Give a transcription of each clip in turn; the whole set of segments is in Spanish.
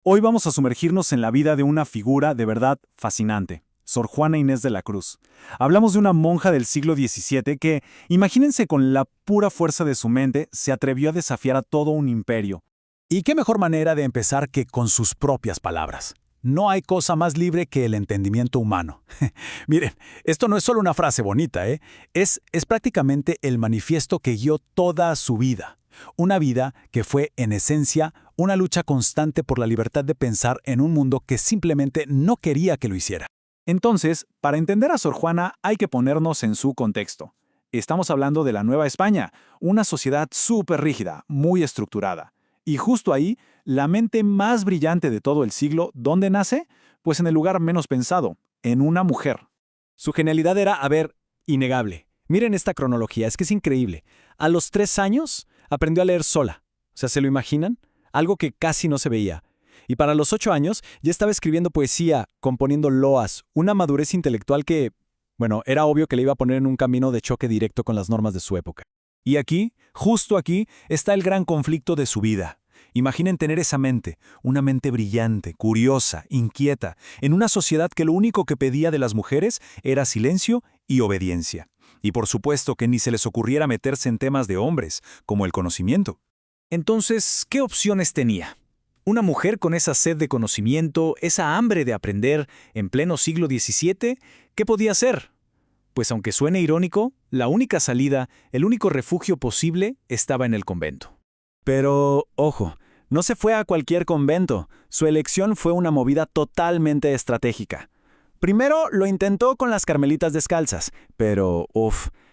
Hoy vamos a sumergirnos en la vida de una figura de verdad fascinante, Sor Juana Inés de la Cruz. Hablamos de una monja del siglo XVII que, imagínense, con la pura fuerza de su mente, se atrevió a desafiar a todo un imperio. ¿Y qué mejor manera de empezar que con sus propias palabras? No hay cosa más libre que el entendimiento humano. Miren, esto no es solo una frase bonita, ¿eh? Es prácticamente el manifiesto que guió toda su vida. Una vida que fue, en esencia, una lucha constante por la libertad de pensar en un mundo que simplemente no quería que lo hiciera. Entonces, para entender a Sor Juana hay que ponernos en su contexto. Estamos hablando de la Nueva España, una sociedad súper rígida, muy estructurada. Y justo ahí, la mente más brillante de todo el siglo, ¿dónde nace? Pues en el lugar menos pensado, en una mujer. Su genialidad era, innegable. Miren esta cronología, es que es increíble. A los 3 años aprendió a leer sola. O sea, ¿se lo imaginan? Algo que casi no se veía. Y para los 8 años ya estaba escribiendo poesía, componiendo loas, una madurez intelectual que, era obvio que le iba a poner en un camino de choque directo con las normas de su época. Y aquí, justo aquí, está el gran conflicto de su vida. Imaginen tener esa mente, una mente brillante, curiosa, inquieta, en una sociedad que lo único que pedía de las mujeres era silencio y obediencia. Y por supuesto que ni se les ocurriera meterse en temas de hombres, como el conocimiento. Entonces, ¿qué opciones tenía? Una mujer con esa sed de conocimiento, esa hambre de aprender, en pleno siglo XVII, ¿qué podía hacer? Pues aunque suene irónico, la única salida, el único refugio posible, estaba en el convento. Pero, ojo, no se fue a cualquier convento. Su elección fue una movida totalmente estratégica. Primero lo intentó con las Carmelitas Descalzas, pero,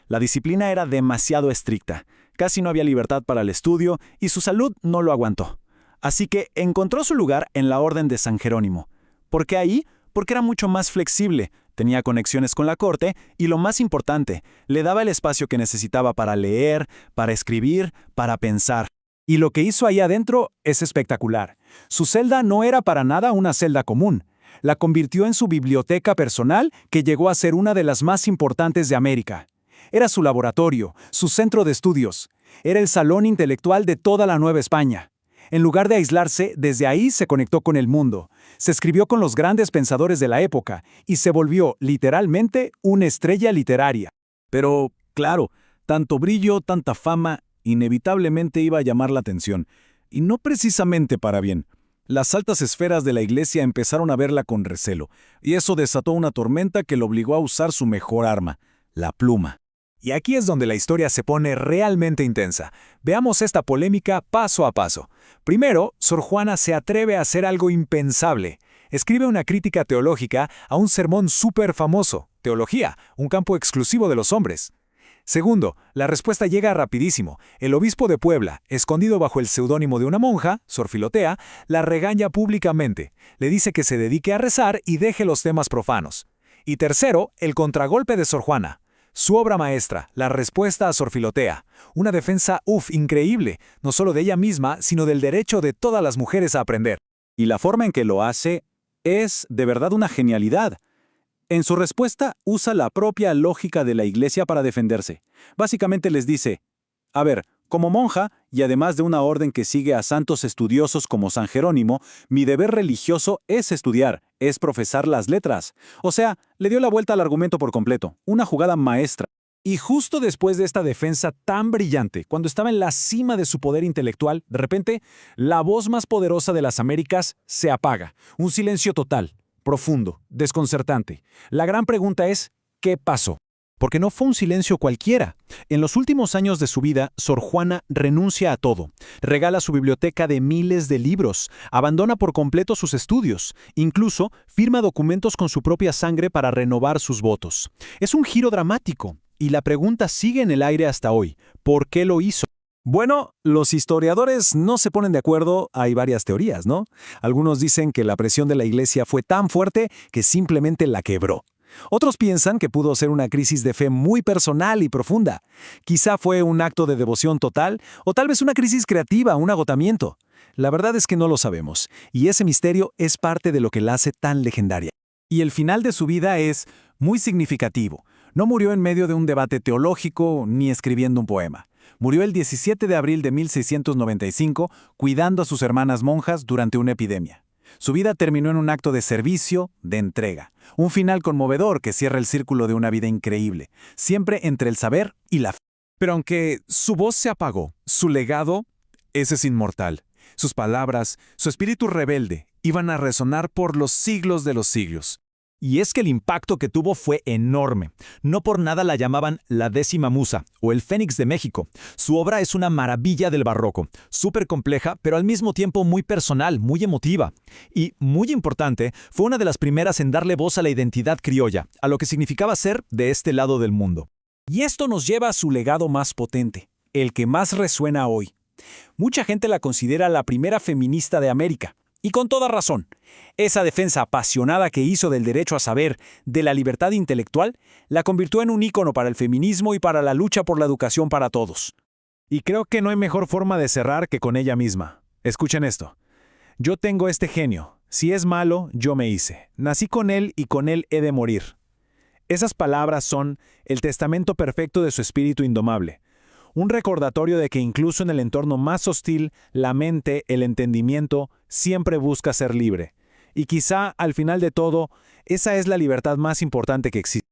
la disciplina era demasiado estricta. Casi no había libertad para el estudio y su salud no lo aguantó. Así que encontró su lugar en la Orden de San Jerónimo. ¿Por qué ahí? Porque era mucho más flexible, tenía conexiones con la corte y, lo más importante, le daba el espacio que necesitaba para leer, para escribir, para pensar. Y lo que hizo ahí adentro es espectacular. Su celda no era para nada una celda común. La convirtió en su biblioteca personal, que llegó a ser una de las más importantes de América. Era su laboratorio, su centro de estudios. Era el salón intelectual de toda la Nueva España. En lugar de aislarse, desde ahí se conectó con el mundo. Se escribió con los grandes pensadores de la época y se volvió, literalmente, una estrella literaria. Pero, claro, tanto brillo, tanta fama, inevitablemente iba a llamar la atención. Y no precisamente para bien. Las altas esferas de la iglesia empezaron a verla con recelo, y eso desató una tormenta que lo obligó a usar su mejor arma, la pluma. Y aquí es donde la historia se pone realmente intensa. Veamos esta polémica paso a paso. Primero, Sor Juana se atreve a hacer algo impensable. Escribe una crítica teológica a un sermón súper famoso, teología, un campo exclusivo de los hombres. Segundo, la respuesta llega rapidísimo. El obispo de Puebla, escondido bajo el seudónimo de una monja, Sor Filotea, la regaña públicamente. Le dice que se dedique a rezar y deje los temas profanos. Y tercero, el contragolpe de Sor Juana. Su obra maestra, la respuesta a Sor Filotea. Una defensa, increíble, no solo de ella misma, sino del derecho de todas las mujeres a aprender. Y la forma en que lo hace es, de verdad, una genialidad. En su respuesta, usa la propia lógica de la Iglesia para defenderse. Básicamente les dice, como monja, y además de una orden que sigue a santos estudiosos como San Jerónimo, mi deber religioso es estudiar, es profesar las letras. O sea, le dio la vuelta al argumento por completo, una jugada maestra. Y justo después de esta defensa tan brillante, cuando estaba en la cima de su poder intelectual, de repente, la voz más poderosa de las Américas se apaga. Un silencio total, profundo, desconcertante. La gran pregunta es, ¿qué pasó? Porque no fue un silencio cualquiera. En los últimos años de su vida, Sor Juana renuncia a todo. Regala su biblioteca de miles de libros, abandona por completo sus estudios, incluso firma documentos con su propia sangre para renovar sus votos. Es un giro dramático, y la pregunta sigue en el aire hasta hoy. ¿Por qué lo hizo? Bueno, los historiadores no se ponen de acuerdo, hay varias teorías, ¿no? Algunos dicen que la presión de la iglesia fue tan fuerte que simplemente la quebró. Otros piensan que pudo ser una crisis de fe muy personal y profunda. Quizá fue un acto de devoción total, o tal vez una crisis creativa, un agotamiento. La verdad es que no lo sabemos, y ese misterio es parte de lo que la hace tan legendaria. Y el final de su vida es muy significativo. No murió en medio de un debate teológico ni escribiendo un poema. Murió el 17 de abril de 1695 cuidando a sus hermanas monjas durante una epidemia. Su vida terminó en un acto de servicio, de entrega. Un final conmovedor que cierra el círculo de una vida increíble, siempre entre el saber y la fe. Pero aunque su voz se apagó, su legado, ese es inmortal. Sus palabras, su espíritu rebelde, iban a resonar por los siglos de los siglos. Y es que el impacto que tuvo fue enorme. No por nada la llamaban la 10ª musa o el Fénix de México. Su obra es una maravilla del barroco, súper compleja, pero al mismo tiempo muy personal, muy emotiva. Y, muy importante, fue una de las primeras en darle voz a la identidad criolla, a lo que significaba ser de este lado del mundo. Y esto nos lleva a su legado más potente, el que más resuena hoy. Mucha gente la considera la primera feminista de América. Y con toda razón. Esa defensa apasionada que hizo del derecho a saber, de la libertad intelectual, la convirtió en un ícono para el feminismo y para la lucha por la educación para todos. Y creo que no hay mejor forma de cerrar que con ella misma. Escuchen esto. Yo tengo este genio. Si es malo, yo me hice. Nací con él y con él he de morir. Esas palabras son el testamento perfecto de su espíritu indomable. Un recordatorio de que incluso en el entorno más hostil, la mente, el entendimiento, siempre busca ser libre. Y quizá, al final de todo, esa es la libertad más importante que existe.